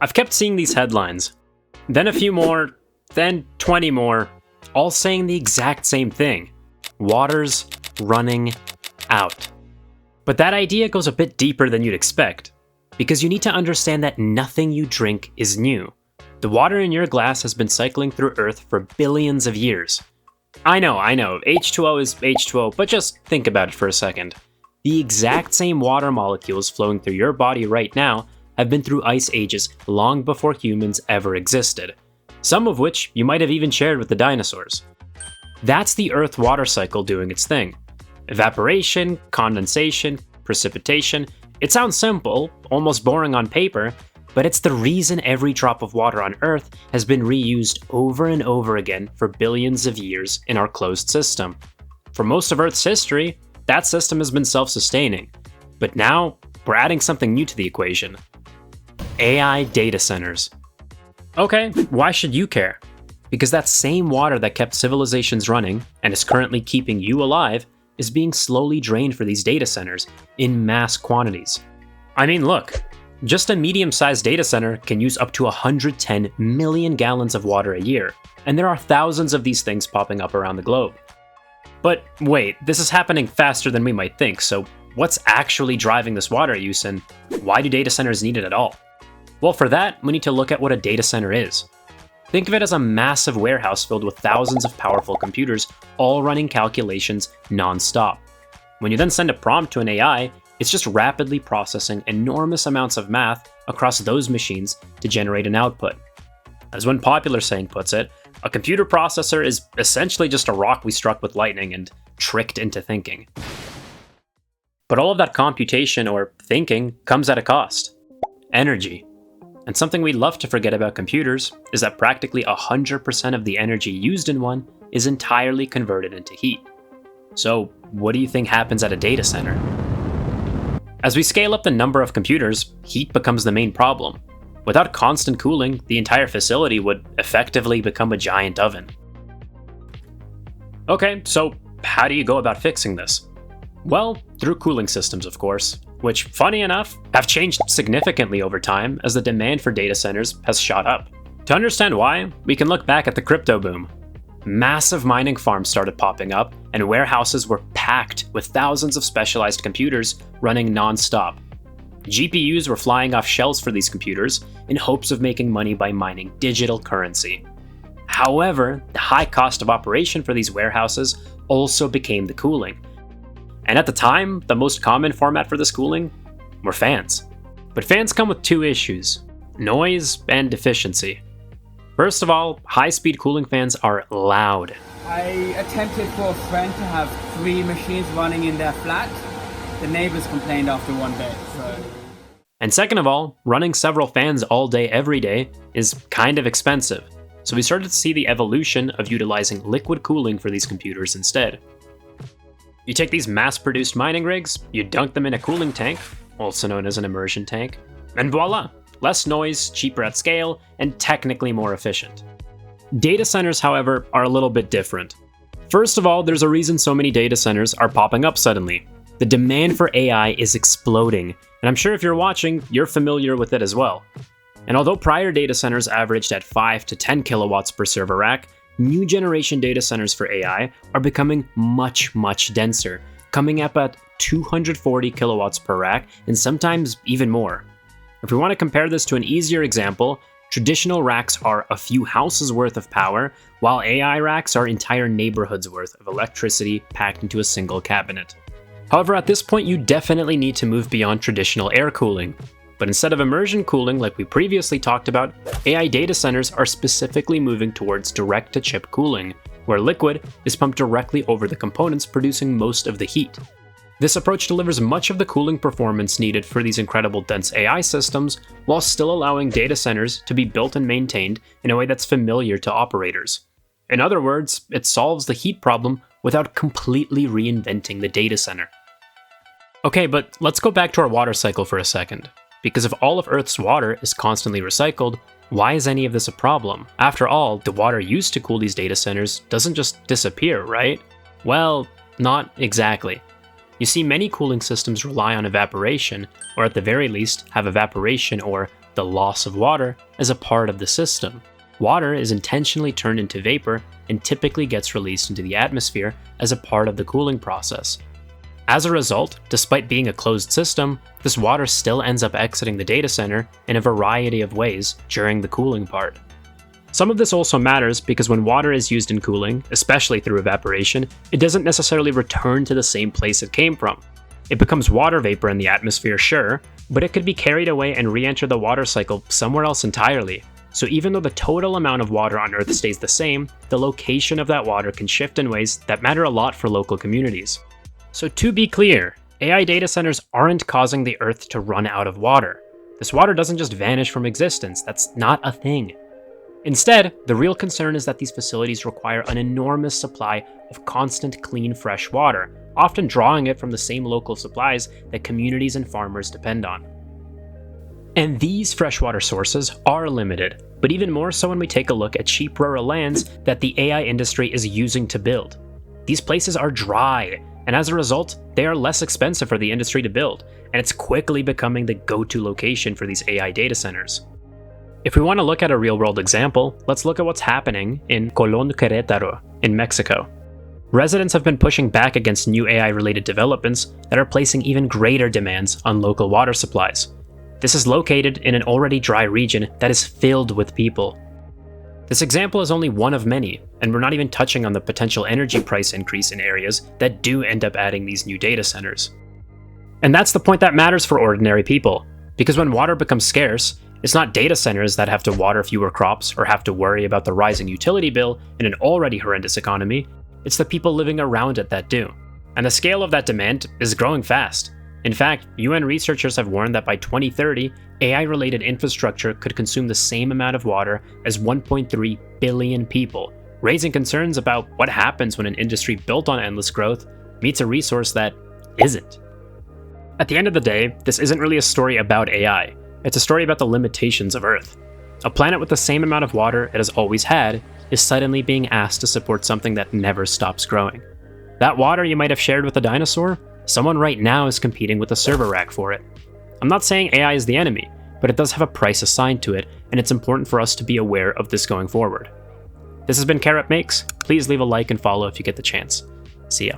I've kept seeing these headlines. Then a few more, then 20 more, all saying the exact same thing. Water's running out. But that idea goes a bit deeper than you'd expect, because you need to understand that nothing you drink is new. The water in your glass has been cycling through Earth for billions of years. I know, H2O is H2O, but just think about it for a second. The exact same water molecules flowing through your body right now have been through ice ages long before humans ever existed, some of which you might have even shared with the dinosaurs. That's the Earth water cycle doing its thing. Evaporation, condensation, precipitation. It sounds simple, almost boring on paper, but it's the reason every drop of water on Earth has been reused over and over again for billions of years in our closed system. For most of Earth's history, that system has been self-sustaining. But now, we're adding something new to the equation. AI data centers. Okay, why should you care? Because that same water that kept civilizations running, and is currently keeping you alive, is being slowly drained for these data centers in mass quantities. I mean, look, just a medium-sized data center can use up to 110 million gallons of water a year, and there are thousands of these things popping up around the globe. But wait, this is happening faster than we might think, so what's actually driving this water use, and why do data centers need it at all? Well, for that, we need to look at what a data center is. Think of it as a massive warehouse filled with thousands of powerful computers, all running calculations non-stop. When you then send a prompt to an AI, it's just rapidly processing enormous amounts of math across those machines to generate an output. As one popular saying puts it, a computer processor is essentially just a rock we struck with lightning and tricked into thinking. But all of that computation or thinking comes at a cost. Energy. And something we love to forget about computers is that practically 100% of the energy used in one is entirely converted into heat. So, what do you think happens at a data center? As we scale up the number of computers, heat becomes the main problem. Without constant cooling, the entire facility would effectively become a giant oven. Okay, so how do you go about fixing this? Well, through cooling systems, of course, which, funny enough, have changed significantly over time as the demand for data centers has shot up. To understand why, we can look back at the crypto boom. Massive mining farms started popping up, and warehouses were packed with thousands of specialized computers running non-stop. GPUs were flying off shelves for these computers in hopes of making money by mining digital currency. However, the high cost of operation for these warehouses also became the cooling. And at the time, the most common format for this cooling were fans. But fans come with two issues: noise and efficiency. First of all, high-speed cooling fans are loud. I attempted for a friend to have 3 machines running in their flat. The neighbors complained after one day, so... And second of all, running several fans all day every day is kind of expensive. So we started to see the evolution of utilizing liquid cooling for these computers instead. You take these mass-produced mining rigs, you dunk them in a cooling tank, also known as an immersion tank, and voila! Less noise, cheaper at scale, and technically more efficient. Data centers, however, are a little bit different. First of all, there's a reason so many data centers are popping up suddenly. The demand for AI is exploding, and I'm sure if you're watching, you're familiar with it as well. And although prior data centers averaged at 5 to 10 kilowatts per server rack, new generation data centers for AI are becoming much, much denser, coming up at 240 kilowatts per rack, and sometimes even more. If we want to compare this to an easier example, traditional racks are a few houses worth of power, while AI racks are entire neighborhoods worth of electricity packed into a single cabinet. However, at this point you definitely need to move beyond traditional air cooling. But instead of immersion cooling like we previously talked about, AI data centers are specifically moving towards direct-to-chip cooling, where liquid is pumped directly over the components producing most of the heat. This approach delivers much of the cooling performance needed for these incredible dense AI systems, while still allowing data centers to be built and maintained in a way that's familiar to operators. In other words, it solves the heat problem without completely reinventing the data center. Okay, but let's go back to our water cycle for a second. Because if all of Earth's water is constantly recycled, why is any of this a problem? After all, the water used to cool these data centers doesn't just disappear, right? Well, not exactly. You see, many cooling systems rely on evaporation, or at the very least, have evaporation or the the loss of water as a part of the system. Water is intentionally turned into vapor and typically gets released into the atmosphere as a part of the cooling process. As a result, despite being a closed system, this water still ends up exiting the data center in a variety of ways during the cooling part. Some of this also matters because when water is used in cooling, especially through evaporation, it doesn't necessarily return to the same place it came from. It becomes water vapor in the atmosphere, sure, but it could be carried away and re-enter the water cycle somewhere else entirely. So even though the total amount of water on Earth stays the same, the location of that water can shift in ways that matter a lot for local communities. So to be clear, AI data centers aren't causing the Earth to run out of water. This water doesn't just vanish from existence, that's not a thing. Instead, the real concern is that these facilities require an enormous supply of constant, clean, fresh water, often drawing it from the same local supplies that communities and farmers depend on. And these freshwater sources are limited, but even more so when we take a look at cheap rural lands that the AI industry is using to build. These places are dry, and as a result, they are less expensive for the industry to build, and it's quickly becoming the go-to location for these AI data centers. If we want to look at a real-world example, let's look at what's happening in Colón, Querétaro, in Mexico. Residents have been pushing back against new AI-related developments that are placing even greater demands on local water supplies. This is located in an already dry region that is filled with people. This example is only one of many, and we're not even touching on the potential energy price increase in areas that do end up adding these new data centers. And that's the point that matters for ordinary people, because when water becomes scarce, it's not data centers that have to water fewer crops or have to worry about the rising utility bill in an already horrendous economy, it's the people living around it that do. And the scale of that demand is growing fast. In fact, UN researchers have warned that by 2030, AI-related infrastructure could consume the same amount of water as 1.3 billion people, raising concerns about what happens when an industry built on endless growth meets a resource that isn't. At the end of the day, this isn't really a story about AI. It's a story about the limitations of Earth. A planet with the same amount of water it has always had is suddenly being asked to support something that never stops growing. That water you might have shared with a dinosaur, someone right now is competing with a server rack for it. I'm not saying AI is the enemy, but it does have a price assigned to it, and it's important for us to be aware of this going forward. This has been Carrot Makes. Please leave a like and follow if you get the chance. See ya.